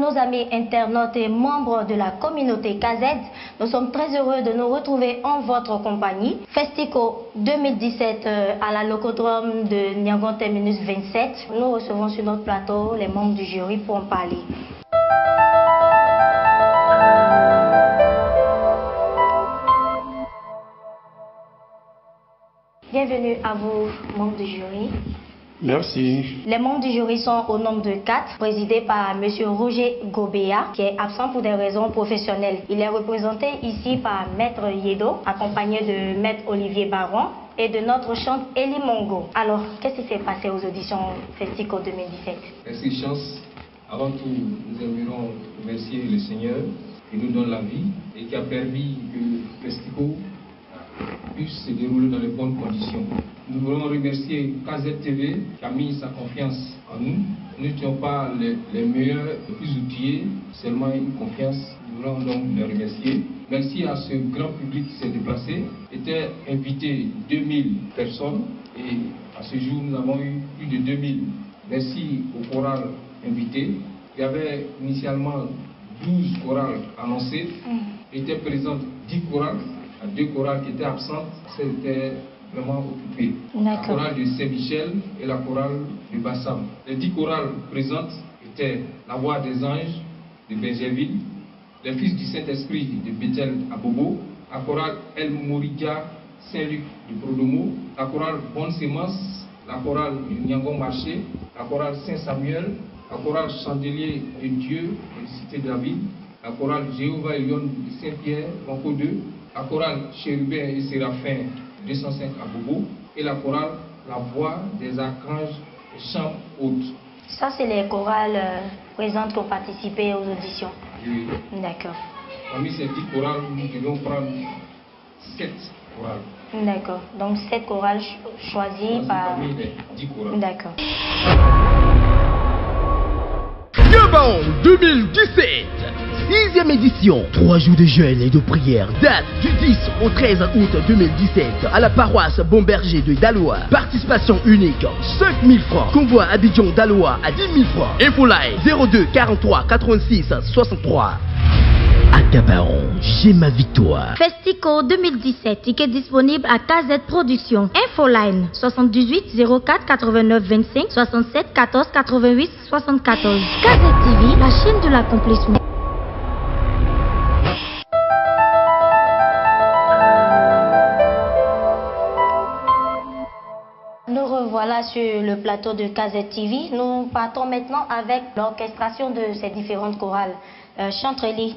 nos amis internautes et membres de la communauté KZ, nous sommes très heureux de nous retrouver en votre compagnie. Festico 2017 à la Locodrome de Niangon Terminus 27. Nous recevons sur notre plateau les membres du jury pour en parler. Bienvenue à vous, membres du jury. Merci. Les membres du jury sont au nombre de 4, présidés par M. Roger Gobea, qui est absent pour des raisons professionnelles. Il est représenté ici par Maître Yedo, accompagné de Maître Olivier Baron et de notre chante Elie Mongo. Alors, qu'est-ce qui s'est passé aux auditions Festico 2017? Merci, Chance. Avant tout, nous aimerions remercier le Seigneur qui nous donne la vie et qui a permis que Festico puisse se dérouler dans les bonnes conditions. Nous voulons remercier KZTV qui a mis sa confiance en nous. Nous n'étions pas les meilleurs, les plus outillés, seulement une confiance. Nous voulons donc les remercier. Merci à ce grand public qui s'est déplacé. Étaient invités 2000 personnes et à ce jour nous avons eu plus de 2000. Merci aux chorales invités. Il y avait initialement 12 chorales annoncées. Étaient présentes 10 chorales. 2 chorales qui étaient absentes, c'était vraiment occupé. La chorale de Saint-Michel et la chorale de Bassam. Les 10 chorales présentes étaient la Voix des Anges de Bergerville, les Fils du Saint-Esprit de Bethel à Bobo, la chorale El Moridia Saint-Luc de Prodomo, la chorale Bonne Sémence, la chorale de Niangon Marché, la chorale Saint-Samuel, la chorale Chandelier de Dieu de Cité de la Ville, la chorale Jéhovah et Lion de Saint-Pierre, Banco 2, la chorale Chérubin et Séraphin 205 à Bobo et la chorale La Voix des Archanges Champs Hautes. Ça, c'est les chorales présentes qui ont participé aux auditions. Oui. D'accord. Parmi ces 10 chorales, nous devons prendre 7 chorales. D'accord. Donc 7 chorales choisies par... Parmi les 10 chorales. D'accord. Gabon 2017, 6e édition. 3 jours de jeûne et de prière. Date du 10 au 13 août 2017 à la paroisse Bomberger de Daloa. Participation unique 5 000 francs. Convoi Abidjan Daloa à 10 000 francs. Infoline 02 43 86 63. À Gabaron, j'ai ma victoire. Festico 2017, ticket disponible à KZ Productions. Infoline 78 04 89 25 67 14 88 74. KZ TV, la chaîne de l'accomplissement. Nous revoilà sur le plateau de KZ TV. Nous partons maintenant avec l'orchestration de ces différentes chorales. Chantrelli,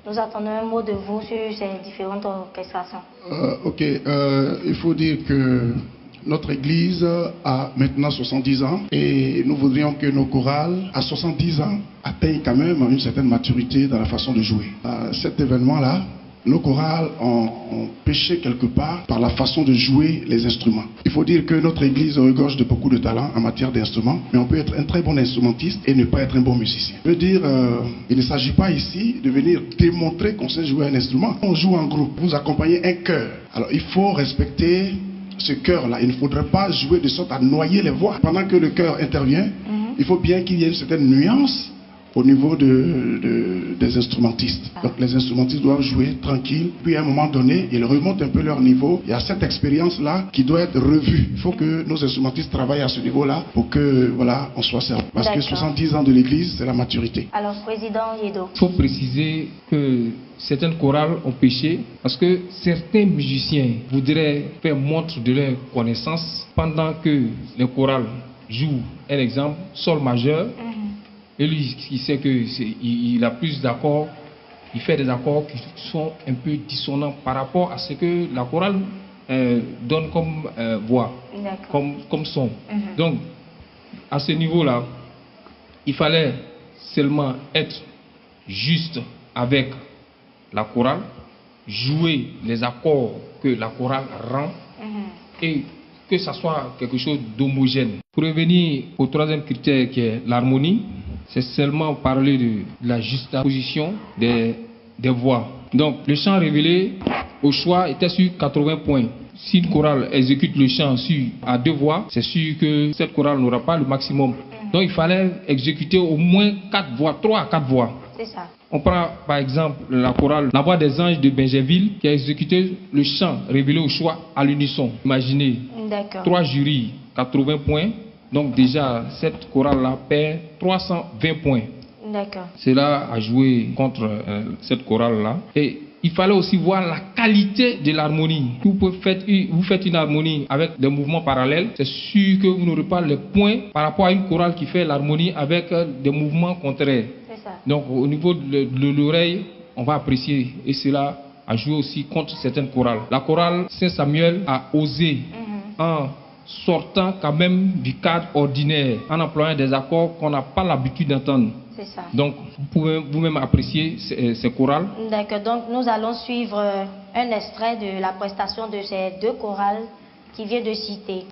nous attendons un mot de vous sur ces différentes orchestrations. Il faut dire que notre église a maintenant 70 ans et nous voudrions que nos chorales à 70 ans atteignent quand même une certaine maturité dans la façon de jouer. À cet événement-là, nos chorales ont péché quelque part par la façon de jouer les instruments. Il faut dire que notre église regorge de beaucoup de talent en matière d'instruments, mais on peut être un très bon instrumentiste et ne pas être un bon musicien. Je veux dire, il ne s'agit pas ici de venir démontrer qu'on sait jouer un instrument. On joue en groupe, vous accompagnez un chœur. Alors il faut respecter ce chœur-là. Il ne faudrait pas jouer de sorte à noyer les voix. Pendant que le chœur intervient, il faut bien qu'il y ait une certaine nuance au niveau des instrumentistes. Donc les instrumentistes doivent jouer tranquille, puis à un moment donné, ils remontent un peu leur niveau. Il y a cette expérience-là qui doit être revue. Il faut que nos instrumentistes travaillent à ce niveau-là pour que, voilà, on soit servi. Parce que 70 ans de l'église, c'est la maturité. Alors, Président Yedo. Il faut préciser que certaines chorales ont péché parce que certains musiciens voudraient faire montre de leur connaissance pendant que les chorales jouent, un exemple, sol majeur. Et lui, il sait qu'il a plus d'accords, il fait des accords qui sont un peu dissonants par rapport à ce que la chorale donne comme voix, comme son. Donc, à ce niveau-là, il fallait seulement être juste avec la chorale, jouer les accords que la chorale rend et que ça soit quelque chose d'homogène. Pour revenir au troisième critère qui est l'harmonie, c'est seulement parler de la juxtaposition des voix. Donc le chant révélé au choix était sur 80 points. Si une chorale exécute le chant à 2 voix, c'est sûr que cette chorale n'aura pas le maximum. Donc il fallait exécuter au moins 4 voix, 3 à 4 voix. C'est ça. On prend par exemple la chorale La Voix des Anges de Benjerville qui a exécuté le chant révélé au choix à l'unisson. Imaginez, D'accord. 3 jurys, 80 points. Donc déjà, cette chorale-là perd 320 points. D'accord. Cela a joué contre cette chorale-là. Et il fallait aussi voir la qualité de l'harmonie. Vous faites une harmonie avec des mouvements parallèles, c'est sûr que vous n'aurez pas les points par rapport à une chorale qui fait l'harmonie avec des mouvements contraires. C'est ça. Donc au niveau de l'oreille, on va apprécier. Et cela a joué aussi contre certaines chorales. La chorale Saint-Samuel a osé en sortant quand même du cadre ordinaire, en employant des accords qu'on n'a pas l'habitude d'entendre. C'est ça. Donc, vous pouvez vous-même apprécier ces chorales. D'accord. Donc, nous allons suivre un extrait de la prestation de ces deux chorales qui vient de citer.